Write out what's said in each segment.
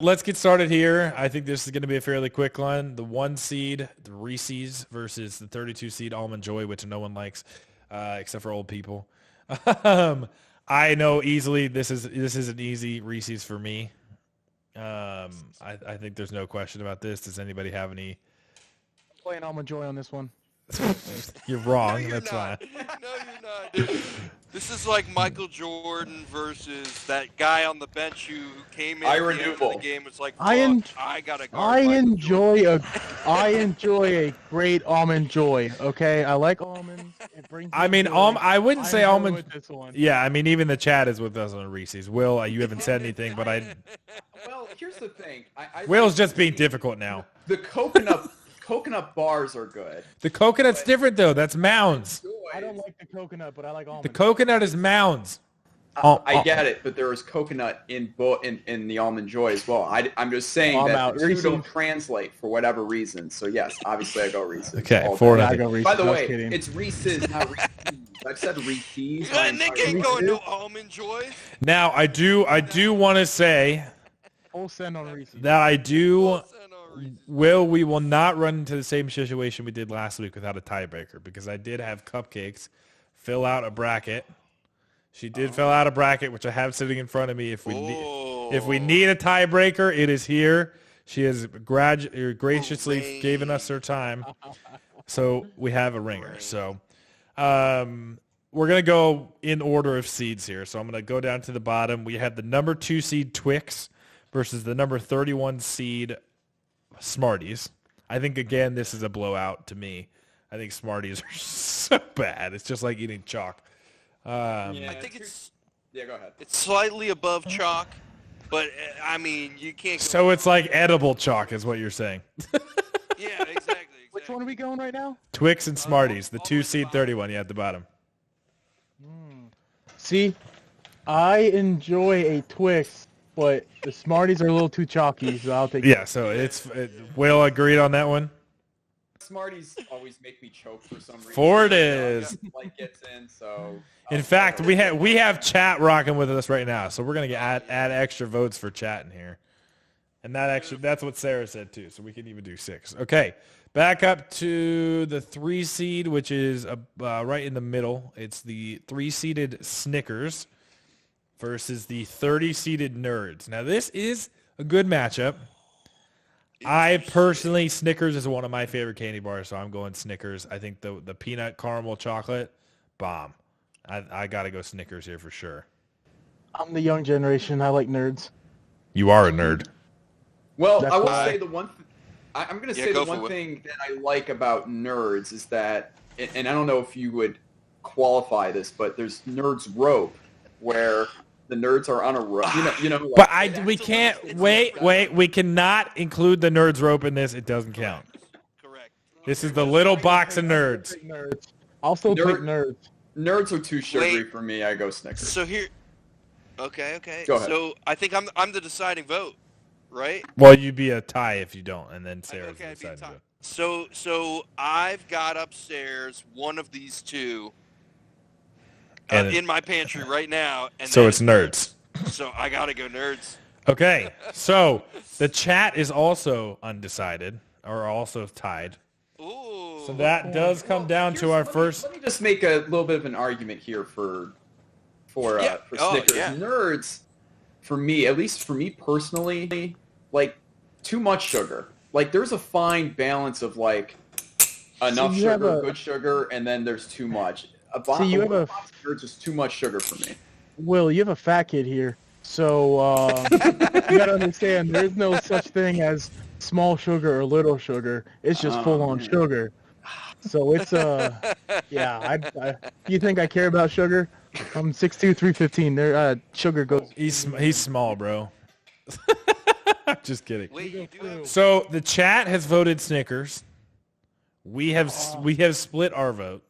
let's get started here. I think this is going to be a fairly quick one. The 1 seed, the Reese's, versus the 32 seed Almond Joy, which no one likes except for old people. I know easily this is an easy Reese's for me. I think there's no question about this. Does anybody have any? I'm playing Almond Joy on this one. You're wrong. No, you're That's not. fine. No, you're not. This is like Michael Jordan versus that guy on the bench who came in at the end of the game. Was like, I gotta guard I enjoy a great Almond Joy. Okay, I like almonds. It brings. I mean, I wouldn't say almond. With this one. Yeah, I mean, even the chat is with us on Reese's. Will, you haven't said anything, but I. Well, here's the thing. Will's just being difficult now. The coconut bars are good. The coconut's different though. That's Mounds. I don't like the coconut, but I like almond. The coconut is Mounds. I get it, but there is coconut in the Almond Joy as well. I'm just saying that the two don't translate for whatever reason. So yes, obviously I go Reese's. Okay, I go Reese's. By the way, kidding. it's Reese's, not Reese's. I've said Reese's. Nick ain't going to Almond Joy. Now I do want to say Full send on Reese's. that we will not run into the same situation we did last week without a tiebreaker, because I did have Cupcakes fill out a bracket. She did fill out a bracket, which I have sitting in front of me. If we need a tiebreaker, it is here. She has graciously given us her time, so we have a ringer. So we're going to go in order of seeds here. So I'm going to go down to the bottom. We had the number 2 seed Twix versus the number 31 seed Smarties. I think, again, this is a blowout to me. I think Smarties are so bad. It's just like eating chalk. I think Yeah, go ahead. it's slightly above chalk, but I mean, you can't. So it's like edible chalk is what you're saying. Yeah, exactly. Which one are we going right now? Twix and Smarties, the 2 seed 31, yeah, at the bottom. See, I enjoy a Twix, but the Smarties are a little too chalky, so I'll take. Yeah, so Will agreed on that one. Smarties always make me choke for some reason. Four it is. Like gets in, so. In fact, we have chat rocking with us right now, so we're gonna add extra votes for chat in here, and that's what Sarah said too. So we can even do 6. Okay, back up to the 3 seed, which is right in the middle. It's the 3 seeded Snickers versus the 30 seeded Nerds. Now this is a good matchup. I personally, Snickers is one of my favorite candy bars, so I'm going Snickers. I think the peanut caramel chocolate, bomb. I got to go Snickers here for sure. I'm the young generation. I like Nerds. You are a nerd. Well, That's I will why. say the one. I'm going to say the one thing that I like about Nerds is that, and I don't know if you would qualify this, but there's Nerds rope, where the nerds are on a rope. You know. Like, But we can't wait. We cannot include the Nerds rope in this. It doesn't count. Correct. This is the little box of nerds. Also take Nerds. Nerds are too sugary for me. I go Snickers. So here. Okay. Go ahead. So I think I'm the deciding vote, right? Well, you'd be a tie if you don't, and then Sarah's Okay, I'd be a deciding tie. to. So I've got upstairs one of these two in my pantry right now, and So it's Nerds. So I gotta go Nerds. Okay, so the chat is also undecided, or also tied. Ooh. So that does come down to our first. Let me just make a little bit of an argument here for Snickers. Yeah. Nerds, for me, at least for me personally, like too much sugar. Like there's a fine balance of like enough sugar, good sugar, and then there's too much. A box of Nerds is too much sugar for me. Will, you have a fat kid here, so you gotta understand there's no such thing as small sugar or little sugar. It's just full on sugar. So it's yeah. You think I care about sugar? I'm 6'2", 315. There, sugar goes. He's small, bro. Just kidding. Wait, you do have... So the chat has voted Snickers. We have split our vote.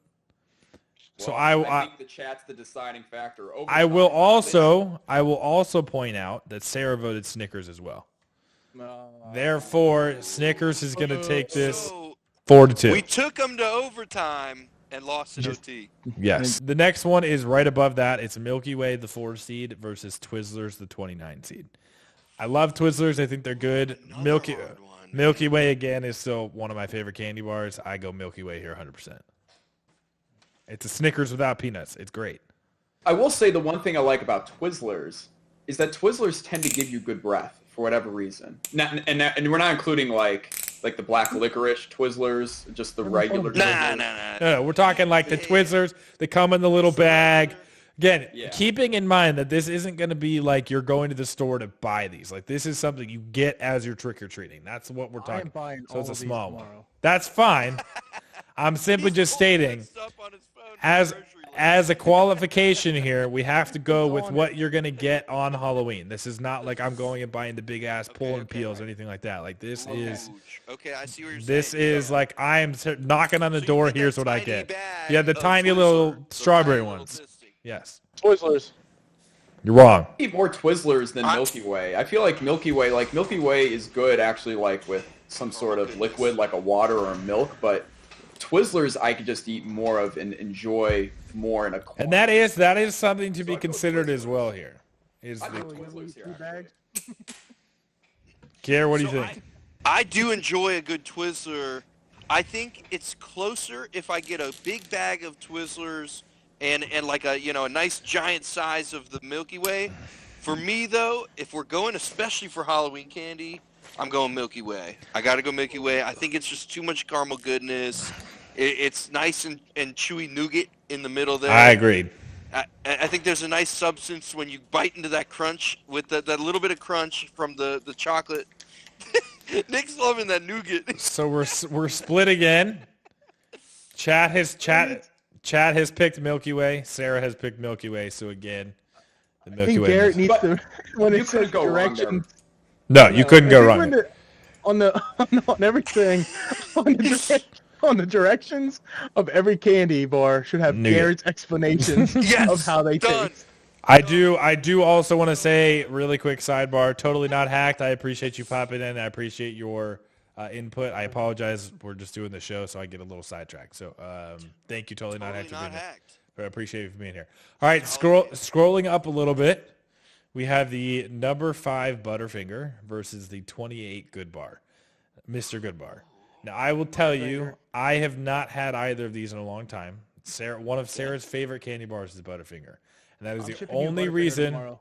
So I think the chat's the deciding factor. I will also point out that Sarah voted Snickers as well. Therefore, Snickers is going to take this 4-2. We took them to overtime and lost in OT. Yes. The next one is right above that. It's Milky Way, the 4 seed, versus Twizzlers, the 29 seed. I love Twizzlers. I think they're good. Milky Way, again, is still one of my favorite candy bars. I go Milky Way here 100%. It's a Snickers without peanuts. It's great. I will say the one thing I like about Twizzlers is that Twizzlers tend to give you good breath for whatever reason. And we're not including like the black licorice Twizzlers, just the regular Twizzlers. No, we're talking like the Twizzlers that come in the little bag. Again, keeping in mind that this isn't going to be like you're going to the store to buy these. Like this is something you get as you're trick-or-treating. That's what we're talking about. So it's a small one. That's fine. I'm simply just stating, as a qualification here, we have to go with what you're going to get on Halloween. This is not like I'm going and buying the big-ass pull and peels or anything like that. Like this is... Okay, I see what you're saying. This is like I am knocking on the door. Here's what I get. Yeah, the tiny little strawberry ones. Yes. Twizzlers. You're wrong. I eat more Twizzlers than Milky Way. I feel like Milky Way is good actually like with some sort of liquid like a water or a milk, but Twizzlers I could just eat more of and enjoy more in a quantity. And that is something to be considered as well here. Kier, what do you think? I do enjoy a good Twizzler. I think it's closer if I get a big bag of Twizzlers and like a nice giant size of the Milky Way. For me though, if we're going especially for Halloween candy, I'm going Milky Way. I gotta go Milky Way. I think it's just too much caramel goodness. It's nice and chewy nougat in the middle there. I agreed. I think there's a nice substance when you bite into that crunch with that little bit of crunch from the chocolate. Nick's loving that nougat. So we're split again. Chat has picked Milky Way. Sarah has picked Milky Way. So again, the Milky Way. Garrett needs to when it says directions. No, you couldn't go wrong. On everything, on the directions of every candy bar should have Garrett's explanations of how they taste. I do also want to say, really quick sidebar, totally not hacked. I appreciate you popping in. I appreciate your input. I apologize. We're just doing the show, so I get a little sidetracked. So thank you, totally not hacked. I appreciate you for being here. All right, scrolling up a little bit, we have the number 5 Butterfinger versus the 28 Goodbar, Mr. Goodbar. Now, I will tell you, I have not had either of these in a long time. One of Sarah's favorite candy bars is Butterfinger. And that is the only reason.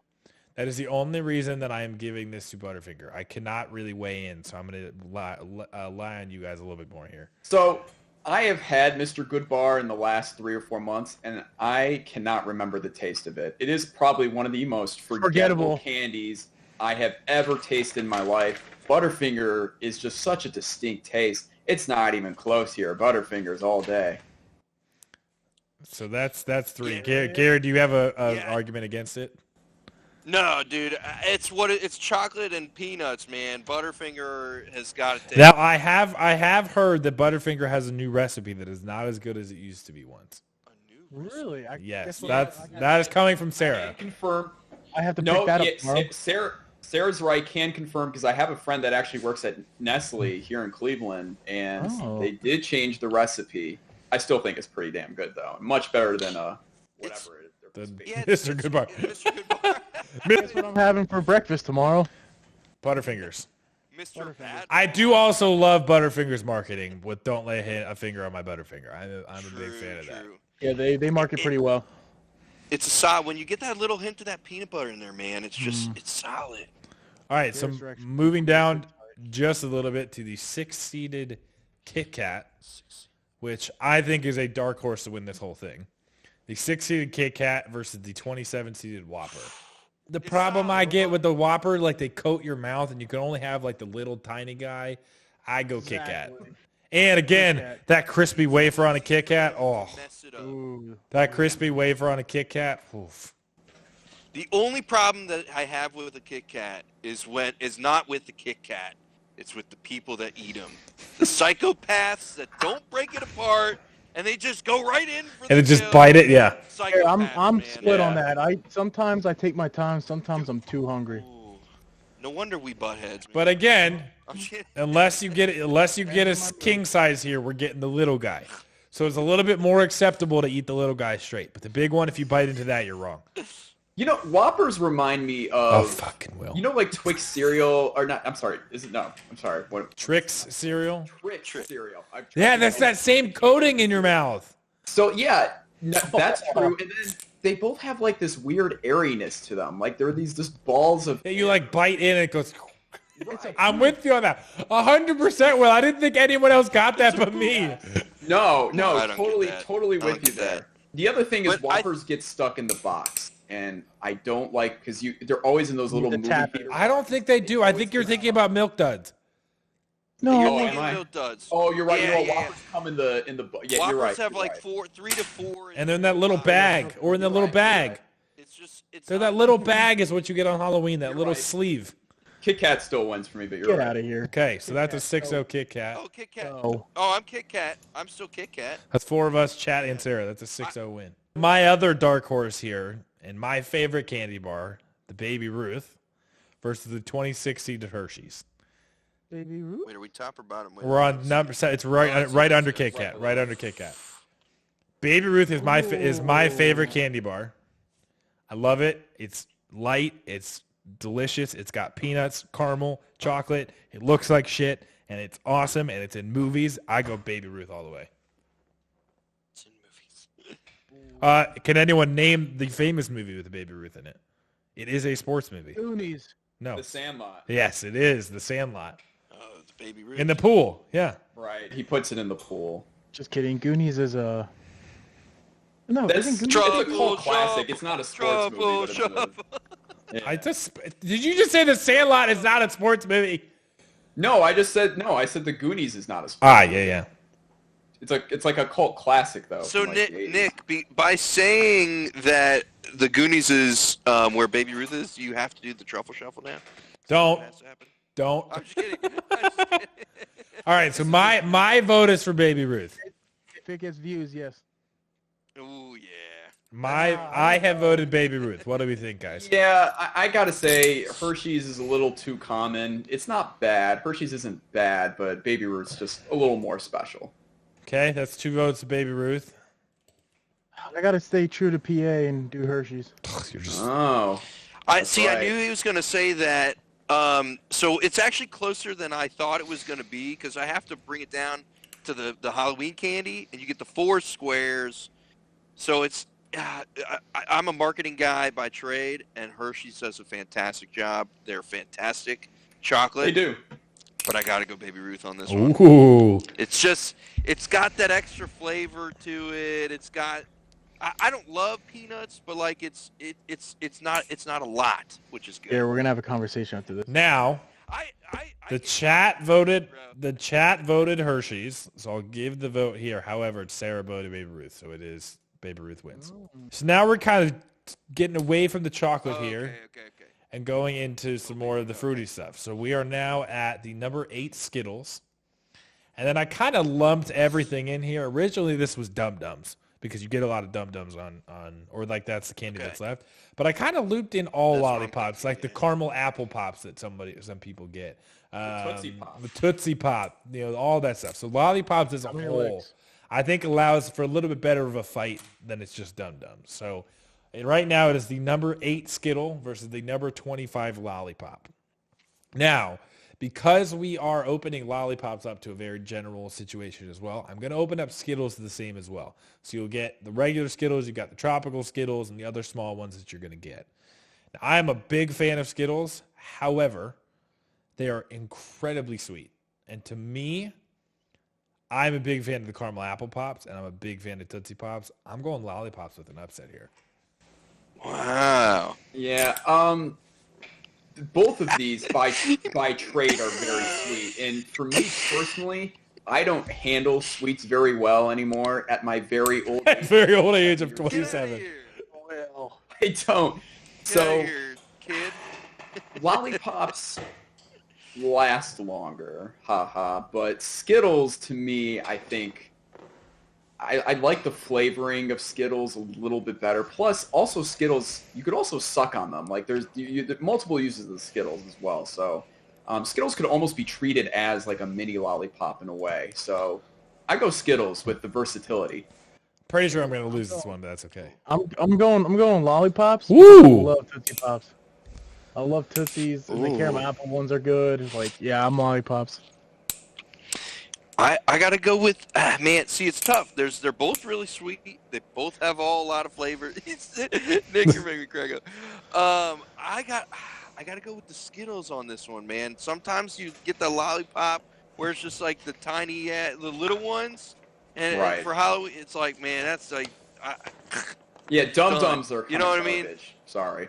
That is the only reason that I am giving this to Butterfinger. I cannot really weigh in, so I'm going to lie on you guys a little bit more here. So I have had Mr. Goodbar in the last 3 or 4 months, and I cannot remember the taste of it. It is probably one of the most forgettable candies I have ever tasted in my life. Butterfinger is just such a distinct taste. It's not even close here. Butterfingers all day. So that's 3. Garrett, do you have an argument against it? No, dude. It's chocolate and peanuts, man. Butterfinger has got to taste. Now I have heard that Butterfinger has a new recipe that is not as good as it used to be once. A new recipe? Really? Yes, that is coming from Sarah. I can confirm. I have to pick that up tomorrow. Sarah's right. Can confirm because I have a friend that actually works at Nestle here in Cleveland, and they did change the recipe. I still think it's pretty damn good though. Much better than whatever it is. Mr. Goodbar. Mr. Goodbar. That's what I'm having for breakfast tomorrow. Butterfingers. Mr. Bad. I do also love Butterfingers marketing with "Don't lay a finger on my Butterfinger." I'm a big fan of that. Yeah, they market pretty well. It's a solid. When you get that little hint of that peanut butter in there, man, it's just it's solid. All right, so moving down just a little bit to the 6-seeded Kit Kat, which I think is a dark horse to win this whole thing. The 6-seeded Kit Kat versus the 27-seeded Whopper. The problem I get with the Whopper, like they coat your mouth and you can only have like the little tiny guy. I go Kit Kat. And again, that crispy wafer on a Kit Kat. Oh, that crispy wafer on a Kit Kat. Oof. The only problem that I have with the Kit Kat is not with the Kit Kat. It's with the people that eat them. The psychopaths that don't break it apart and they just go right in for and they just bite it. Yeah. I'm split on that. Sometimes I take my time. Sometimes I'm too hungry. Ooh. No wonder we butt heads. Man. But again, unless you get a king size here, we're getting the little guy. So it's a little bit more acceptable to eat the little guy straight. But the big one, if you bite into that, you're wrong. You know, Whoppers remind me Oh, of... fucking will. You know, like Twix cereal, or not, I'm sorry, is it, no, I'm sorry. What? Trix cereal? Twix cereal. Yeah, that's that same coating in your mouth. So, yeah, that's true, and then they both have, like, this weird airiness to them. Like, they're these just balls of... Yeah, you, like, bite in and it goes... Right. I'm with you on that. 100%, Will. I didn't think anyone else got that but me. No, I don't totally, get that. totally I don't with you get that. there. The other thing is But Whoppers get stuck in the box, and I don't like, because they're always in those little The movie tap. theaters. I don't think they do. I think you're thinking about Milk Duds. No, You're Oh, thinking am I? Milk Duds. Oh, you're right. Yeah, you know, yeah. Whoppers come in the yeah, Whoppers you're right. have you're like right. 3 to 4. And they're in that little bag. Or in that little bag. It's They're not- that little bag is what you get on Halloween. That You're little right. sleeve. Kit Kat still wins for me, but you're get right. out of here. Okay, so that's a 6-0 Kit Kat. Oh, Kit Kat. Oh. Oh, I'm Kit Kat. I'm still Kit Kat. That's 4 of us, Chat and Sarah. That's a 6-0 win. My other dark horse here, and my favorite candy bar, the Baby Ruth, versus the 2016 Hershey's. Baby Ruth. Wait, are we top or bottom? Wait, We're on number. It's right under Kit Kat. Right under Kit Kat. Baby Ruth is my favorite candy bar. I love it. It's light. It's delicious. It's got peanuts, caramel, chocolate. It looks like shit, and it's awesome. And it's in movies. I go Baby Ruth all the way. It's in movies. Can anyone name the famous movie with the Baby Ruth in it? It is a sports movie. Goonies. No. The Sandlot. Yes, it is The Sandlot. Oh, the Baby Ruth. In the pool. Yeah. Right. He puts it in the pool. Just kidding. Goonies is a. No, That's isn't it's Goonies- a cult classic. It's not a sports movie. But Trouble. yeah. Did you just say The Sandlot is not a sports movie? No, I said The Goonies is not a sports. Ah, yeah. It's like a cult classic though. So from, like, the 80s. Nick, by saying that the Goonies is where Baby Ruth is, you have to do the truffle shuffle now. Don't. Has to happen? Don't. I'm just kidding. I'm just kidding. All right, so my vote is for Baby Ruth. If it gets views, yes. Ooh yeah. I have voted Baby Ruth. What do we think, guys? Yeah, I gotta say Hershey's is a little too common. It's not bad. Hershey's isn't bad, but Baby Ruth's just a little more special. Okay, that's 2 votes to Baby Ruth. I gotta stay true to PA and do Hershey's. You're just Oh. I That's see. right. I knew he was going to say that. So it's actually closer than I thought it was going to be because I have to bring it down to the Halloween candy, and you get the 4 squares. So it's I'm a marketing guy by trade, and Hershey's does a fantastic job. They're fantastic chocolate. They do. But I got to go Baby Ruth on this one. ooh. It's got that extra flavor to it. It's got. I don't love peanuts, but like it's not a lot, which is good. Yeah, we're gonna have a conversation after this. Now, the chat voted Hershey's, so I'll give the vote here. However, it's Sarah voted Baby Ruth, so it is Baby Ruth wins. So now we're kind of getting away from the chocolate here Okay. and going into some more of the fruity stuff. So we are now at the number 8 Skittles. And then I kind of lumped everything in here. Originally, this was Dum Dums because you get a lot of Dum Dums on or like that's the candy that's left. But I kind of looped in all That's what I'm lollipops, like the caramel apple pops that some people get. Tootsie Pop. The Tootsie Pop, all that stuff. So lollipops as a many whole, legs? I think allows for a little bit better of a fight than it's just Dum Dums. So right now it is the number 8 Skittle versus the number 25 Lollipop. Now, because we are opening lollipops up to a very general situation as well, I'm going to open up Skittles to the same as well. So you'll get the regular Skittles, you got the tropical Skittles, and the other small ones that you're going to get. Now, I am a big fan of Skittles. However, they are incredibly sweet. And to me, I'm a big fan of the caramel apple pops, and I'm a big fan of Tootsie Pops. I'm going lollipops with an upset here. Wow. Yeah. Both of these by trade are very sweet, and for me personally, I don't handle sweets very well anymore at my very old At very old age of Get out of 27. here. Well, I don't. Get So out of here, kid. lollipops last longer, haha. But Skittles, to me, I think I like the flavoring of Skittles a little bit better. Plus, also Skittles, you could also suck on them. Like there's multiple uses of Skittles as well. So Skittles could almost be treated as like a mini lollipop in a way. So I go Skittles with the versatility. Pretty sure I'm gonna lose this one, but that's okay. I'm going lollipops. Woo! I love Tootsie Pops. I love Tootsies, and the caramel apple ones are good. Like, yeah, I'm lollipops. I gotta go with man. See, it's tough. They're both really sweet. They both have a lot of flavor. Nick, you're making me crack up. I gotta go with the Skittles on this one, man. Sometimes you get the lollipop where it's just like the tiny, the little ones, and for Halloween, it's like, man, that's like, yeah, Dum Dums are. You know what I mean? Sorry.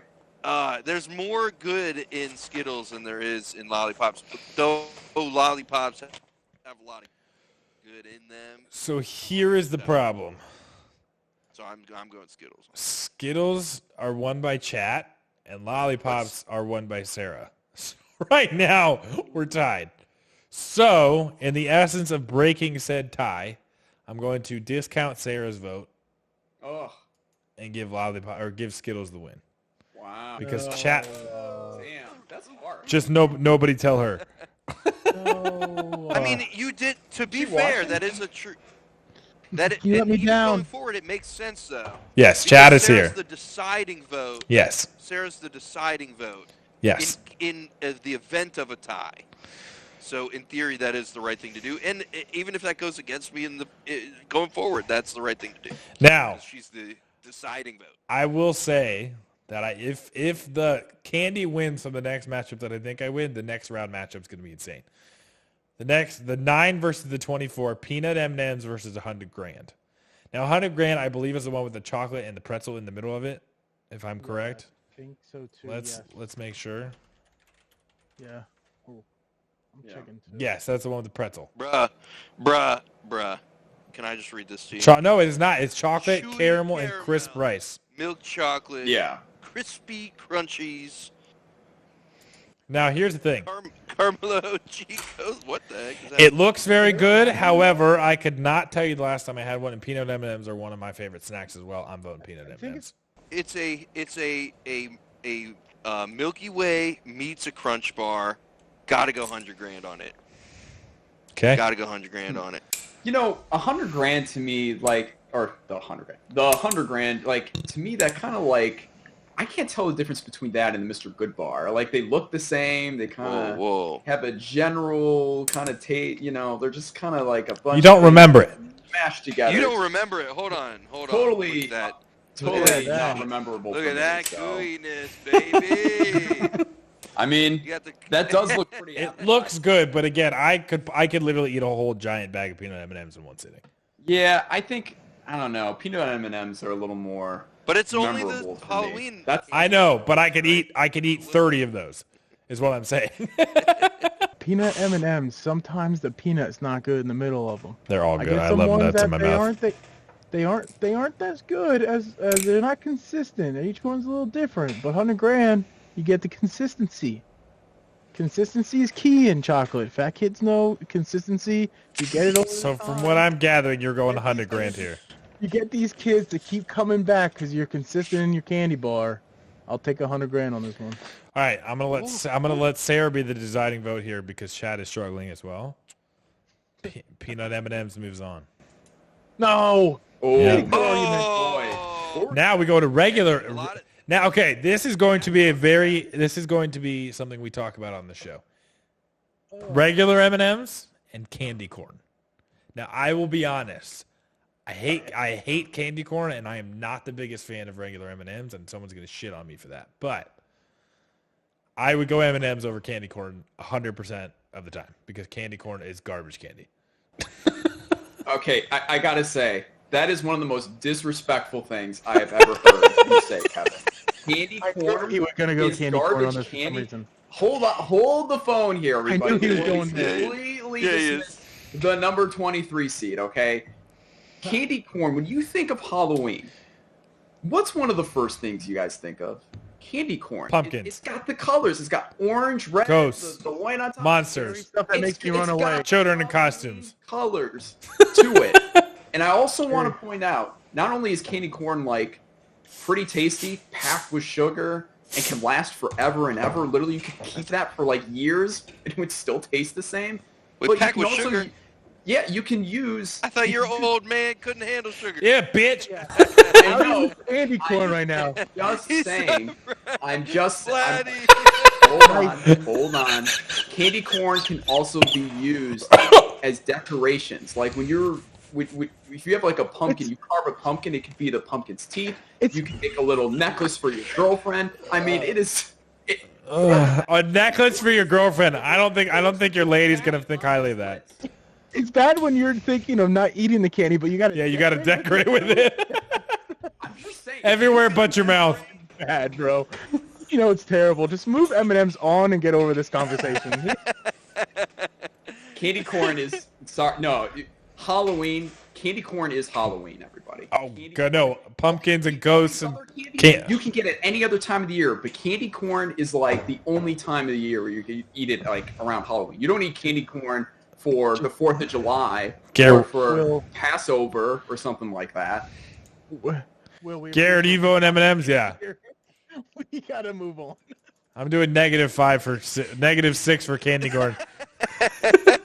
There's more good in Skittles than there is in lollipops. But though lollipops have a lot of good in them. So here is the problem. So I'm going Skittles. Skittles are won by Chat, and lollipops are won by Sarah. So right now, we're tied. So, in the essence of breaking said tie, I'm going to discount Sarah's vote and give give Skittles the win. Wow. Because Chat. Damn, that's hard. Just nobody tell her. I mean, you did. To be fair, that is a true. You let me down. Going forward, it makes sense though. Yes, Because Chat is Sarah's here. the deciding vote. Yes. Sarah's the deciding vote. Yes. In the event of a tie. So in theory, that is the right thing to do. And even if that goes against me going forward, that's the right thing to do. Now, Because she's the deciding vote. I will say that if the candy wins from the next matchup that I think I win, the next round matchup is going to be insane. The 9 versus the 24, peanut M&Ms versus 100 grand. Now 100 grand, I believe, is the one with the chocolate and the pretzel in the middle of it, if I'm correct. I think so too. Let's make sure. Yeah. Oh, I'm checking too. Yes, that's the one with the pretzel. Bruh. Can I just read this to you? No, it is not. It's chocolate, Chewy caramel, and crisp rice. Milk chocolate. Yeah. Crispy Crunchies. Now, here's the thing. Carmelo Chicos. What the heck is that? It looks very good. However, I could not tell you the last time I had one, and peanut M&Ms are one of my favorite snacks as well. I'm voting peanut M&Ms. It's a Milky Way meets a Crunch Bar. Gotta go 100 grand on it. Okay. Gotta go 100 grand on it. You know, 100 grand to me, like, or the 100 grand. The 100 grand, like, to me, that kind of like, I can't tell the difference between that and the Mr. Goodbar. Like, they look the same. They kind of have a general kind of taste. You know, they're just kind of like a bunch. You don't remember it. Mashed together. You don't remember it. Hold on. Totally. Look at that. Totally not rememberable. Look at that so. gooiness, baby. I mean, that does look pretty. It looks good, but again, I could literally eat a whole giant bag of peanut M&Ms in one sitting. Yeah, I don't know. Peanut M&Ms are a little more. But it's only memorable the for me. Halloween. I know, but I could eat 30 of those. Is what I'm saying. Peanut M&Ms. Sometimes the peanut's not good in the middle of them. They're all good. get I some love ones nuts in that my mouth. They aren't as good as they're not consistent. Each one's a little different. But 100 grand, you get the consistency. Consistency is key in chocolate. Fat kids know consistency. You get it over So time. from what I'm gathering, you're going 100 grand here. You get these kids to keep coming back because you're consistent in your candy bar. I'll take 100 grand on this one. All right, I'm gonna let Sarah be the deciding vote here because Chad is struggling as well. Peanut M&Ms moves on. No. Oh, Yeah. boy. Now we go to regular. Now, okay, this is going to be something we talk about on the show. Regular M&Ms and candy corn. Now, I will be honest. I hate candy corn, and I am not the biggest fan of regular M&Ms, and someone's going to shit on me for that. But I would go M&Ms over candy corn 100% of the time because candy corn is garbage candy. Okay, I gotta say, that is one of the most disrespectful things I have ever heard you say, Kevin. Candy corn He was gonna go is candy corn on garbage this for some candy. reason. Hold the phone here, everybody. I knew he was Before we going there. completely dismiss the number 23 seed, okay? Candy corn, when you think of Halloween, what's one of the first things you guys think of? Candy corn. Pumpkins. It's got the colors. It's got orange, red, Ghosts. the white on top. Monsters. Stuff that makes you run away. Children in costumes. Colors to it. And I also want to point out, not only is candy corn like pretty tasty, packed with sugar, and can last forever and ever. Literally, you could keep that for like years, and it would still taste the same. Wait, but packed you can with also, sugar? Yeah, you can use. I thought your old man couldn't handle sugar. Yeah, bitch. Yeah. I know. Candy corn right now. Just He's saying. I'm just. Flatty. Hold on. Candy corn can also be used as decorations. Like when you're, if you have like a pumpkin, you carve a pumpkin. It could be the pumpkin's teeth. You can make a little necklace for your girlfriend. I mean, it is. A necklace for your girlfriend. I don't think your lady's gonna think highly of that. It's bad when you're thinking of not eating the candy, but you got to. Yeah, you got to decorate with it. I'm just saying. Everywhere but your mouth. Bad, bro. You know it's terrible. Just move M&Ms on and get over this conversation. Candy corn is Halloween. Candy corn is Halloween, everybody. Oh god, no! Pumpkins and ghosts and you can get it any other time of the year, but candy corn is like the only time of the year where you can eat it like around Halloween. You don't eat candy corn for the 4th of July or for Passover or something like that. Garrett, Evo, and M&M's. Yeah, we gotta move on. I'm doing -5 for -6 for candy corn.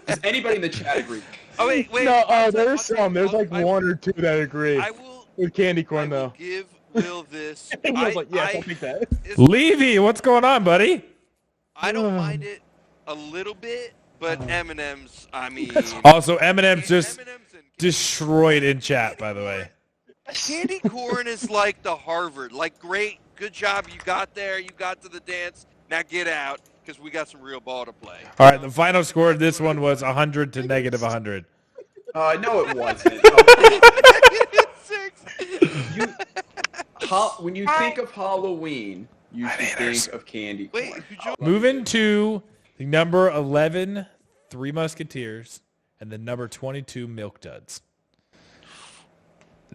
Does anybody in the chat agree? Oh wait. No, there's some. There's like one or two that agree. I will. With candy corn, I will though. give Will this. I was like, yes, I'll take that. Levy, what's going on, buddy? I don't mind it a little bit, but M&M's. I mean. Also, M&M's just M&M's and destroyed in chat, by the way. candy corn is like the Harvard. Like, great, good job, you got there, you got to the dance. Now get out, because we got some real ball to play. All right, the final score of this one was 100 to -100. No, it wasn't. When you think of Halloween, you should think of candy corn. Wait, who joined? Moving to the number 11, Three Musketeers, and the number 22, Milk Duds.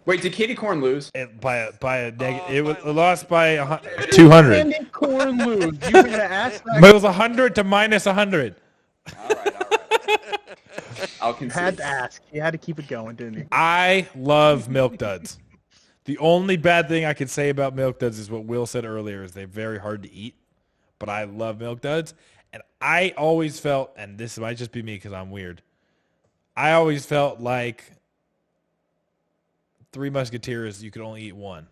Wait, did candy corn lose? It lost by 200. Candy corn lose. You gotta ask that. But it was 100 to -100. All right. I'll concede. Had to ask. You had to keep it going, didn't you? I love Milk Duds. The only bad thing I could say about Milk Duds is what Will said earlier, is they're very hard to eat. But I love Milk Duds. And I always felt, and this might just be me because I'm weird, I always felt like Three Musketeers, you could only eat one.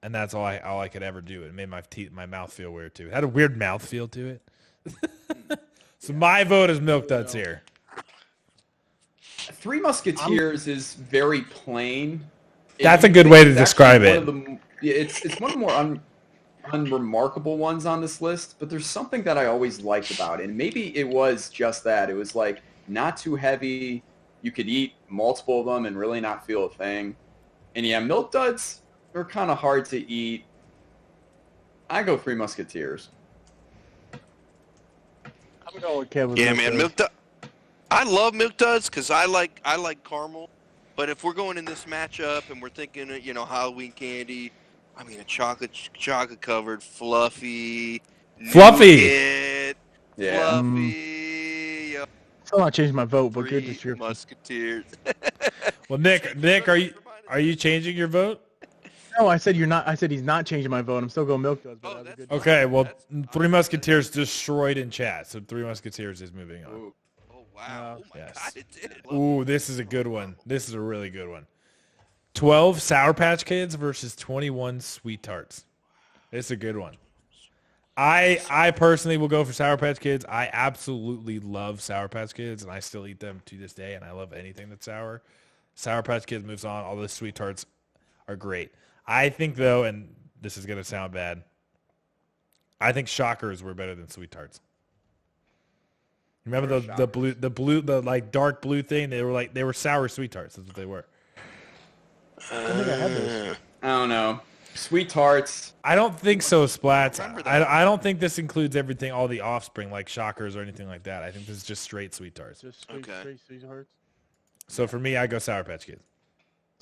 And that's all I could ever do. It made my mouth feel weird too. It had a weird mouth feel to it. So my vote is Milk Duds here. Three Musketeers is very plain. That's a good way to describe it. It's one of the more unremarkable ones on this list, but there's something that I always liked about it. And maybe it was just that. It was like not too heavy. You could eat multiple of them and really not feel a thing. And yeah, Milk Duds are kind of hard to eat. I go Three Musketeers. I'm going with Kevin. Yeah, man, Milk Duds. I love Milk Duds because I like caramel. But if we're going in this matchup and we're thinking, Halloween candy, I mean, a chocolate covered, fluffy, nougat, Yeah. fluffy. Still not changing my vote, but good description. Musketeers. Well, Nick, are you changing your vote? No, I said you're not. I said he's not changing my vote. I'm still going Milk Duds. But that was a good Okay, well, Three Musketeers destroyed in chat, so Three Musketeers is moving on. Oh, wow. Oh, my Yes. God, it did. Ooh, this is a good one. This is a really good one. 12 Sour Patch Kids versus 21 Sweet Tarts. It's a good one. I personally will go for Sour Patch Kids. I absolutely love Sour Patch Kids, and I still eat them to this day, and I love anything that's sour. Sour Patch Kids moves on. All the Sweet Tarts are great. I think, though, and this is going to sound bad, I think Shockers were better than Sweet Tarts. Remember the like dark blue thing? They were sour Sweet Tarts. That's what they were. I don't think I had those. I don't know. Sweet Tarts. I don't think so, Splats. I don't think this includes everything, all the offspring like Shockers or anything like that. I think this is just straight Sweet Tarts. Just straight Sweet Tarts. So for me, I go Sour Patch Kids.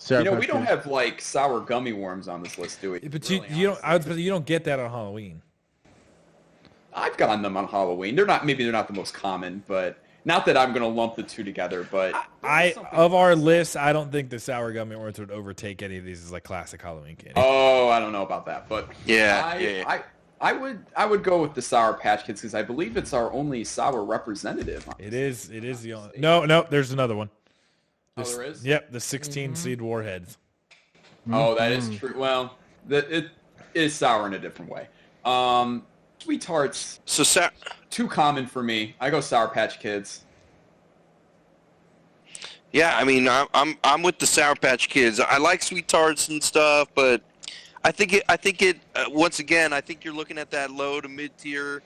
We don't have like sour gummy worms on this list, do we? But really, you don't get that on Halloween. I've gotten them on Halloween. They're not the most common, but not that I'm gonna lump the two together. But of our list, I don't think the sour gummy worms would overtake any of these as like classic Halloween candy. Oh, I don't know about that, but Yeah. I would go with the Sour Patch Kids because I believe it's our only sour representative. It is the only. No, there's another one. Oh, there is? Yep, the 16 seed Warheads. Oh, that is true. Well, it is sour in a different way. Sweet Tarts, So too common for me. I go Sour Patch Kids. yeah, I mean, I'm with the Sour Patch Kids. I like Sweet Tarts and stuff, but I think it once again, I think you're looking at that low to mid tier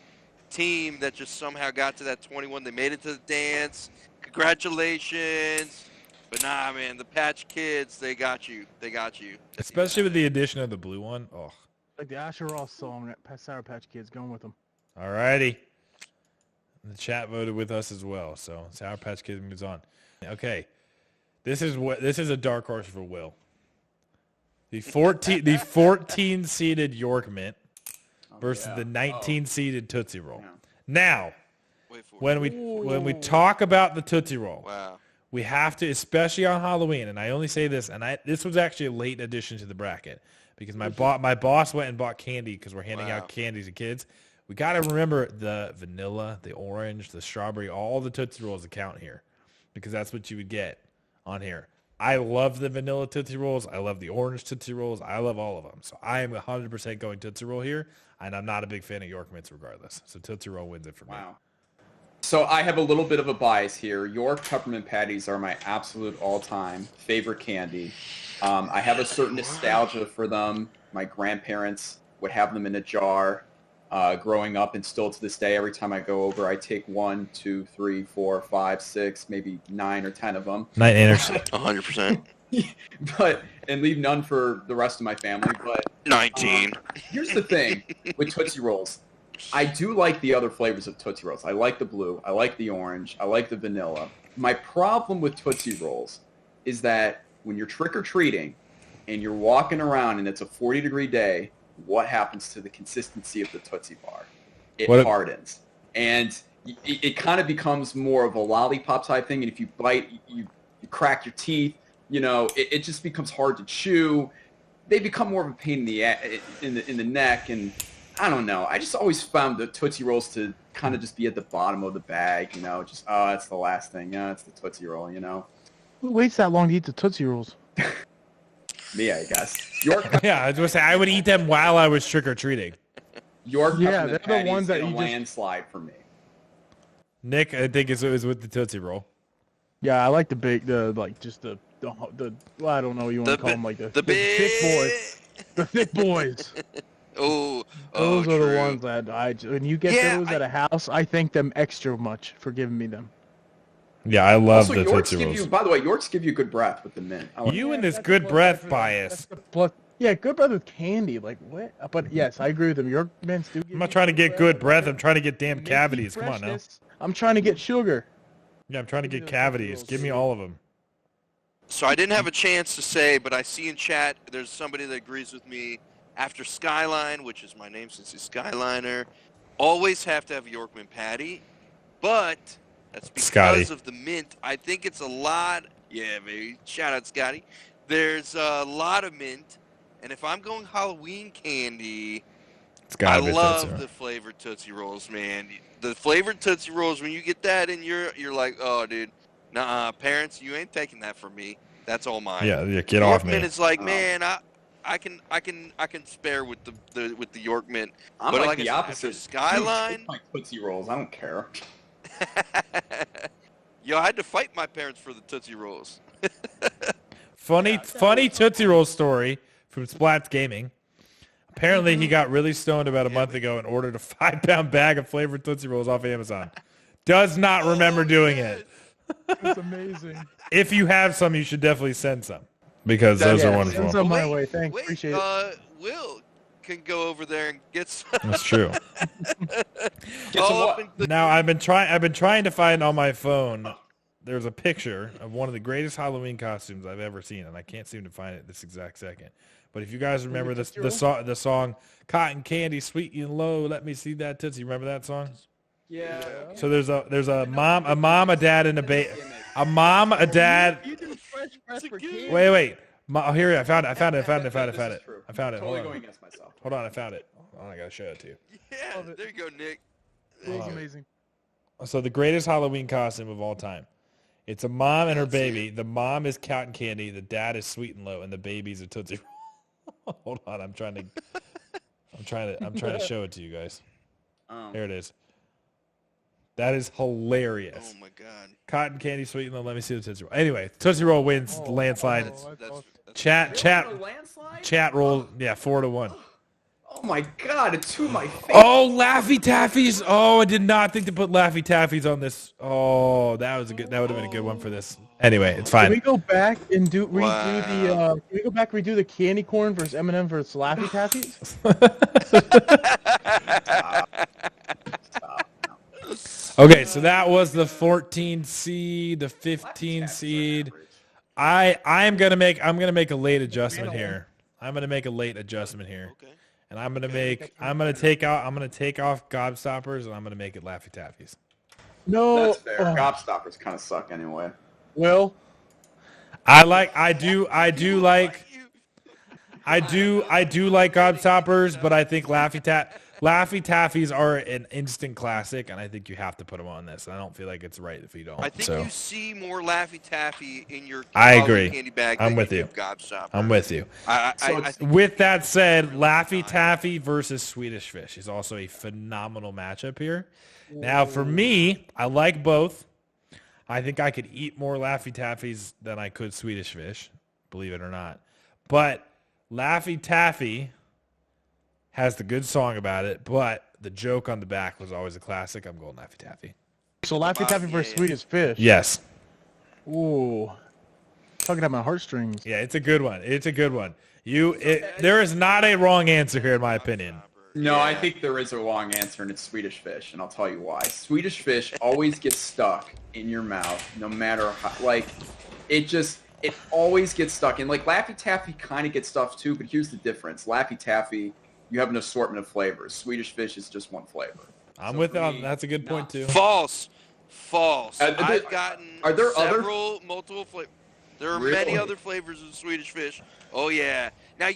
team that just somehow got to that 21. They made it to the dance. Congratulations. But nah, man, the Patch Kids, they got you. They got you. Especially with the addition of the blue one. Oh. Like the Asher Ross song, Sour Patch Kids, going with them. Alrighty. The chat voted with us as well, so Sour Patch Kids moves on. Okay. This is a dark horse for Will. The 14 seeded York Mint versus the 19 seeded Tootsie Roll. Yeah. Now, when we talk about the Tootsie Roll, Wow. we have to, especially on Halloween, and I only say this, and this was actually a late addition to the bracket because my boss went and bought candy because we're handing out candies to kids. We got to remember the vanilla, the orange, the strawberry, all the Tootsie Rolls account here because that's what you would get on here. I love the vanilla Tootsie Rolls. I love the orange Tootsie Rolls. I love all of them. So I am 100% going Tootsie Roll here, and I'm not a big fan of York Mints regardless. So Tootsie Roll wins it for me. Wow. So I have a little bit of a bias here. York peppermint patties are my absolute all-time favorite candy. I have a certain nostalgia for them. My grandparents would have them in a jar growing up, and still to this day, every time I go over, I take 1, 2, 3, 4, 5, 6, maybe 9 or 10 of them. Night Anderson. 100%. And leave none for the rest of my family. But 19. Here's the thing with Tootsie Rolls. I do like the other flavors of Tootsie Rolls. I like the blue. I like the orange. I like the vanilla. My problem with Tootsie Rolls is that when you're trick-or-treating and you're walking around and it's a 40-degree day, what happens to the consistency of the Tootsie Bar? It hardens. And it kind of becomes more of a lollipop type thing. And if you bite, you crack your teeth. You know, it just becomes hard to chew. They become more of a pain in the neck. And I don't know. I just always found the Tootsie Rolls to kind of just be at the bottom of the bag. You know, just, oh, that's the last thing. Yeah, it's the Tootsie Roll, you know. Who waits that long to eat the Tootsie Rolls? Me, I guess. York. Yeah, I was going to say, I would eat them while I was trick-or-treating. York Yeah, peppermint they're the ones that patties, you just- landslide for me. Nick, I think it was with the Tootsie Roll. Yeah, I like the well, I don't know what you want to call them, like the thick boys. The thick boys. Oh, Those are true. the ones that when you get those at a house, I thank them extra much for giving me them. Yeah, I love Also, the Yorks Tootsie give Rolls. you, by the way, Yorks give you good breath with the mint. I like You that. and this That's good plus- breath bias. Plus, yeah, good breath with candy. Like what? But yes, I agree with them. York mints do. I'm not trying to get good breath. I'm trying to get damn Minty cavities. Come on now. freshness. I'm trying to get sugar. Yeah, I'm trying to get cavities. Give me all of them. So I didn't have a chance to say, but I see in chat there's somebody that agrees with me. After Skyline, which is my name since he's Skyliner, always have to have Yorkman patty, but that's because Scotty. of the mint. I think it's a lot. Yeah, baby. Shout out, Scotty. There's a lot of mint, and if I'm going Halloween candy, It's gotta be I Tootsie love Roll. the flavored Tootsie Rolls, man. The flavored Tootsie Rolls, when you get that in you're like, oh, dude, nah, parents, you ain't taking that from me. That's all mine. Yeah, get off me. York Mint is like, man, I can spare with the York Mint. I'm but like I the said, opposite. after Skyline. Take my Tootsie Rolls. I don't care. Yo, I had to fight my parents for the Tootsie Rolls. Funny Tootsie Roll story from Splats Gaming. Apparently, he got really stoned about a month ago and ordered a 5-pound bag of flavored Tootsie Rolls off Amazon. Does not remember doing it. That's amazing. If you have some, you should definitely send some because those are wonderful. Send some my way. Thanks. Appreciate it. Will can go over there and get some. That's true. Get some what? Now I've been trying to find on my phone. There's a picture of one of the greatest Halloween costumes I've ever seen, and I can't seem to find it this exact second. But if you guys remember the song "Cotton Candy, Sweet and Low," let me see that Tootsie. Remember that song? Yeah. So there's a mom, a dad, and a mom, a dad. Wait. Here I found it. I found it. This is true. I found it. Totally Hold going on. against myself. Hold on. I found it. on, I gotta show it to you. Yeah, there you go, Nick. It was amazing. So the greatest Halloween costume of all time. It's a mom and her Let's see baby. The mom is cotton candy. The dad is sweet and low, and the baby's a Tootsie Roll. Hold on, I'm trying to show it to you guys. There it is. That is hilarious. Oh my God. Cotton candy, sweet and low. Let me see the Tootsie Roll. Anyway, Tootsie Roll wins the landslide. That's Chat roll. Yeah, 4-1. Oh my God, it's to my face. Oh, Laffy Taffies. Oh, I did not think to put Laffy Taffies on this. Oh, that would have been a good one for this. Anyway, it's Can fine. we go back and redo the candy corn versus M&M versus Laffy Taffies? Okay, so that was the 14 seed, the 15 seed. I'm gonna make a late adjustment here. I'm gonna make a late adjustment here. Okay. And I'm gonna take off Gobstoppers and I'm gonna make it Laffy Taffies. No. That's fair. Gobstoppers kind of suck anyway. Well, I do like Gobstoppers, but I think Laffy Taffies are an instant classic, and I think you have to put them on this. I don't feel like it's right if you don't. I think you see more Laffy Taffy in your I agree. candy bag I'm than with you you. do Gobstopper. I'm with you. I think With that said, Laffy Taffy versus Swedish Fish is also a phenomenal matchup here. Now, for me, I like both. I think I could eat more Laffy Taffies than I could Swedish Fish, believe it or not. But Laffy Taffy has the good song about it, but the joke on the back was always a classic. I'm going Laffy Taffy. so Laffy Taffy versus Swedish Fish. Yes. Ooh. Tugging at my heartstrings. Yeah, it's a good one. There is not a wrong answer here, in my opinion. No, I think there is a wrong answer, and it's Swedish Fish, and I'll tell you why. Swedish Fish always gets stuck in your mouth, no matter how. Like, it always gets stuck. And like Laffy Taffy kind of gets stuff too, but here's the difference: Laffy Taffy, you have an assortment of flavors. Swedish Fish is just one flavor. I'm with them. That's a good point too. False. I've gotten are there multiple flavors. There are Really? many other flavors of Swedish Fish. Oh yeah. Now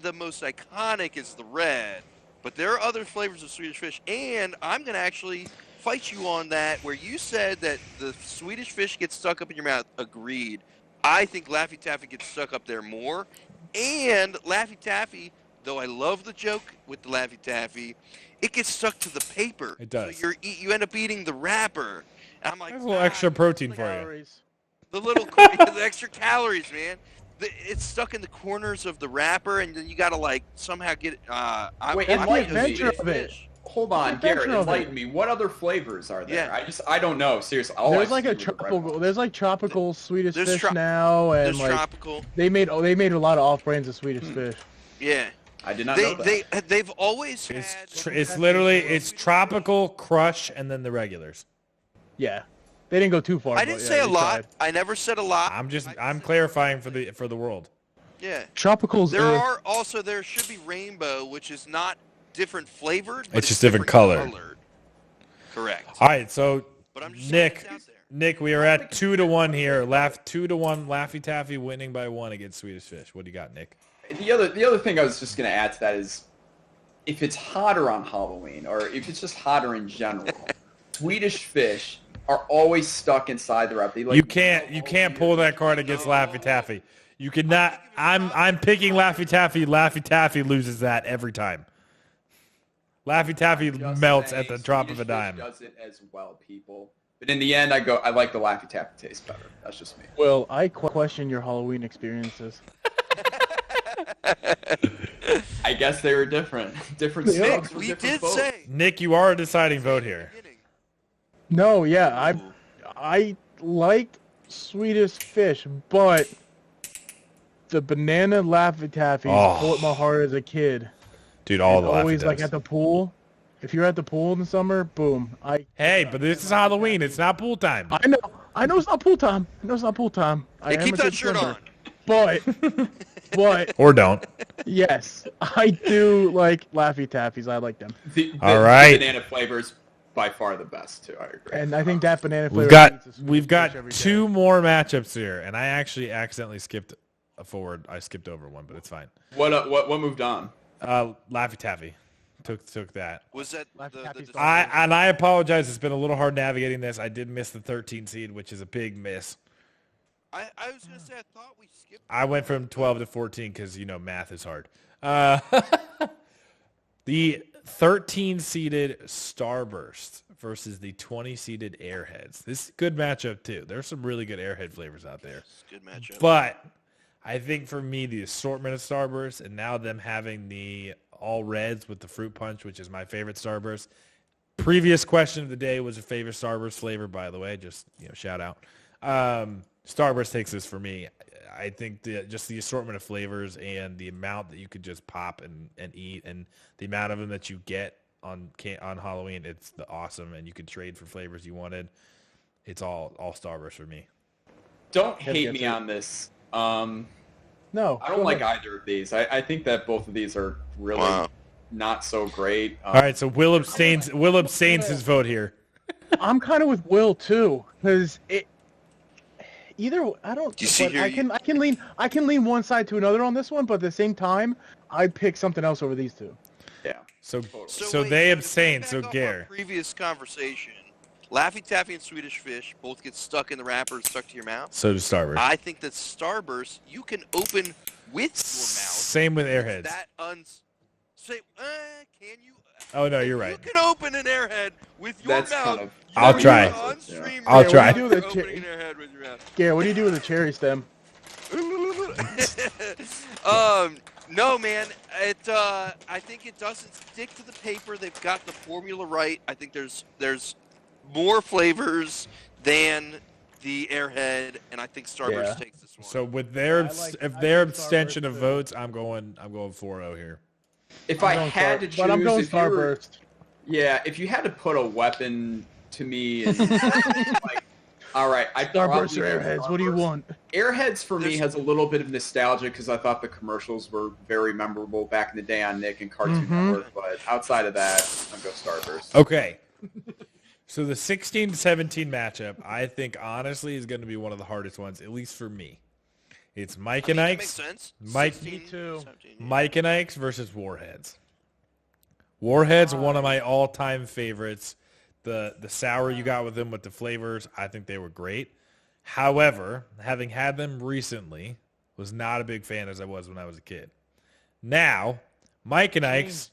the most iconic is the red, but there are other flavors of Swedish Fish, and I'm gonna actually fight you on that. Where you said that the Swedish Fish gets stuck up in your mouth. Agreed. I think Laffy Taffy gets stuck up there more, and Laffy Taffy. Though I love the joke with the Laffy Taffy, it gets stuck to the paper. It does. So you end up eating the wrapper. And I'm like, That's a little extra protein for you. the extra calories, man. It's stuck in the corners of the wrapper, and then you gotta like somehow get it. Wait, That's the enlighten me. adventure of it. Hold on, Adventure Garrett, of it. enlighten me. What other flavors are there? Yeah. I don't know. Seriously, all There's I like see a was the red tropical. one. There's like tropical Swedish There's fish now, and There's like tropical. they made a lot of off brands of Swedish fish. Yeah. I did not know that. They've always had. It's tropical, crush, and then the regulars. Yeah, they didn't go too far. I but didn't yeah, say a they lot. tried. I never said a lot. I'm clarifying for the world. Yeah. Tropicals. There should be rainbow, which is not different flavored. But It's just different colored. Correct. All right, so But I'm just saying it's out there. Nick, we are at 2-1 here. 2-1. Laffy Taffy winning by 1 against Swedish Fish. What do you got, Nick? The other thing I was just going to add to that is, if it's hotter on Halloween, or if it's just hotter in general, Swedish Fish are always stuck inside the wrapper. You can't pull that card against Laffy Taffy. You cannot. I'm picking Laffy Taffy. Laffy Taffy loses that every time. Laffy Taffy melts at the drop of a dime. Does it as well, people. But in the end, I like the Laffy Taffy taste better. That's just me. Well, I question your Halloween experiences. I guess they were different. Different Yeah. strokes for We different did folks. say. Nick, you are a deciding vote here. No, yeah, I like Swedish Fish, but the banana Laffy Taffies pull at my heart as a kid. Dude, all And the always Laffy like Taffys. at the pool. If you're at the pool in the summer, boom. Hey, but this is Halloween. It's not pool time. I know it's not pool time. I know it's not pool time. I Hey, am keep a that good shirt swimmer. on. But Or don't. yes, I do like Laffy Taffies. I like them, All right. The banana flavors by far the best too. I agree. and I think that banana flavor. We've got 2 more matchups here, and I actually accidentally skipped forward. I skipped over one, but it's fine. What moved on? Laffy Taffy. took that. Was that Happy the Starburst. I apologize. It's been a little hard navigating this. I did miss the 13 seed, which is a big miss. I was gonna say I thought we skipped. I went from 12 to 14 because math is hard. The 13 seeded Starburst versus the 20 seeded Airheads. This is a good matchup too. There's some really good Airhead flavors out there. It's a good matchup. But I think for me, the assortment of Starburst and now them having the all reds with the fruit punch, which is my favorite Starburst. Previous question of the day was a favorite Starburst flavor, by the way. Just shout out. Starburst takes this for me. I think just the assortment of flavors and the amount that you could just pop and eat, and the amount of them that you get on Halloween, it's awesome. And you could trade for flavors you wanted. It's all Starburst for me. Don't hate me on this. No, I don't like either of these. I think that both of these are really not so great. All right, so Will abstains his vote here. I'm kind of with Will too, because either I don't. Do you see here? I can lean one side to another on this one, but at the same time, I'd pick something else over these two. Yeah. So wait, they to abstain. back So up our Gare. Previous conversation. Laffy Taffy and Swedish Fish both get stuck in the wrapper and stuck to your mouth. So does Starburst. I think that Starburst you can open with your mouth. Same with Airheads. Can you? Oh no, you're right. You can open an Airhead with your That's mouth. kind of- I'll try. I'll Hey, try. What do you do with a Opening an Airhead with your mouth. Gare, what do you do with a cherry stem? No, man. I think it doesn't stick to the paper. They've got the formula right. I think there's more flavors than the Airhead, and I think Starburst takes this one. So with their abstention Starburst of too. votes, I'm going 4-0 here. If I had to choose, but I'm going if you were- Starburst. yeah, if you had to put a weapon to me, and like, all right, I'd Starburst probably or go Airheads? What do you Starburst. want? Airheads for me has a little bit of nostalgia because I thought the commercials were very memorable back in the day on Nick and Cartoon Network. But outside of that, I'd go Starburst. Okay. So the 16-17 matchup, I think honestly is going to be one of the hardest ones, at least for me. It's Mike and that Ike's. makes sense. Mike, 16, Me too. 17, yeah. Mike and Ike's versus Warheads. Warheads, one of my all-time favorites. The sour you got with them with the flavors, I think they were great. However, having had them recently, was not a big fan as I was when I was a kid. Now, Mike and Ike's,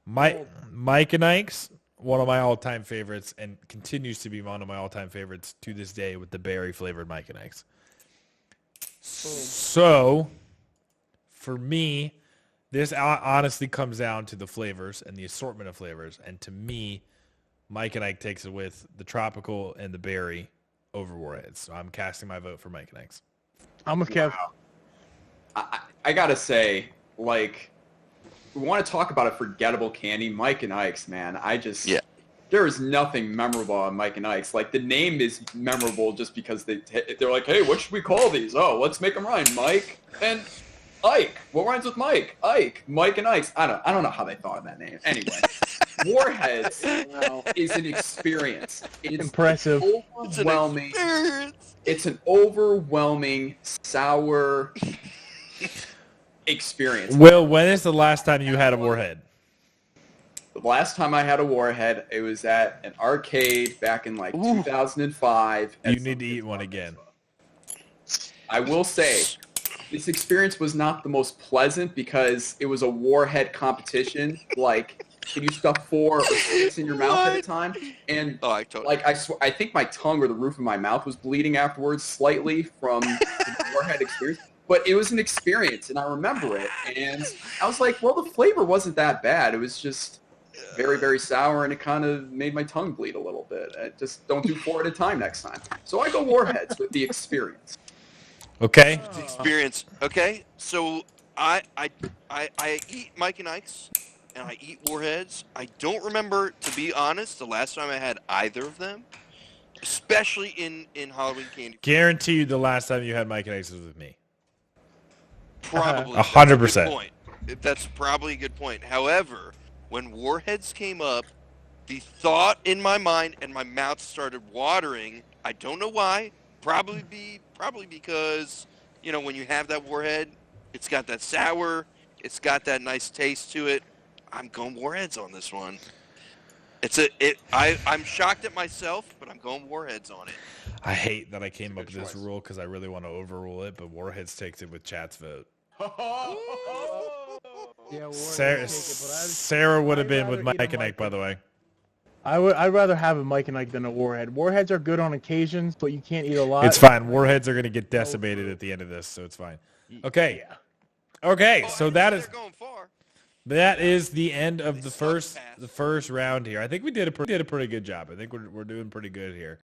Mike and Ike's, one of my all-time favorites, and continues to be one of my all-time favorites to this day with the berry-flavored Mike and Ike's. So, for me, this honestly comes down to the flavors and the assortment of flavors. And to me, Mike and Ike takes it with the tropical and the berry over Warheads. So I'm casting my vote for Mike and Ike's. I'm with Kev. I gotta say, like, we want to talk about a forgettable candy, Mike and Ike's, man. There is nothing memorable on Mike and Ike's. Like, the name is memorable just because they're like, hey, what should we call these? Oh, let's make them rhyme. Mike and Ike. What rhymes with Mike? Ike. Mike and Ike's. I don't know how they thought of that name. Anyway, Warheads is an experience. It's Impressive. Overwhelming. It's an overwhelming, sour experience. Will, when is the last time you had a Warhead? The last time I had a Warhead, it was at an arcade back in like 2005. You need to eat one again. I will say, this experience was not the most pleasant because it was a Warhead competition. Like, can you stuff 4 or 6 in your mouth at a time? And I totally. like, I think my tongue or the roof of my mouth was bleeding afterwards slightly from the Warhead experience. But it was an experience, and I remember it. And I was like, well, the flavor wasn't that bad. It was just very, very sour, and it kind of made my tongue bleed a little bit. I just don't do 4 at a time next time. So I go Warheads with the experience. Okay. Experience. Okay, so I eat Mike and Ike's, and I eat Warheads. I don't remember, to be honest, the last time I had either of them, especially in Halloween candy. Guarantee you the last time you had Mike and Ike's was with me. Probably. 100%. That's probably a good point. However, when Warheads came up, the thought in my mind and my mouth started watering. I don't know why. Probably because, when you have that Warhead, it's got that sour, it's got that nice taste to it. I'm going Warheads on this one. I'm shocked at myself, but I'm going Warheads on it. I hate that I came up with this rule because I really want to overrule it, but Warheads takes it with chat's vote. Yeah, Sarah would have been with Mike and Ike, by the way. I'd rather have a Mike and Ike than a Warhead. Warheads are good on occasions, but you can't eat a lot. It's fine. Warheads are going to get decimated at the end of this, so it's fine. Okay. Okay, so that is the end of the first round here. I think we did a pretty good job. I think we're doing pretty good here.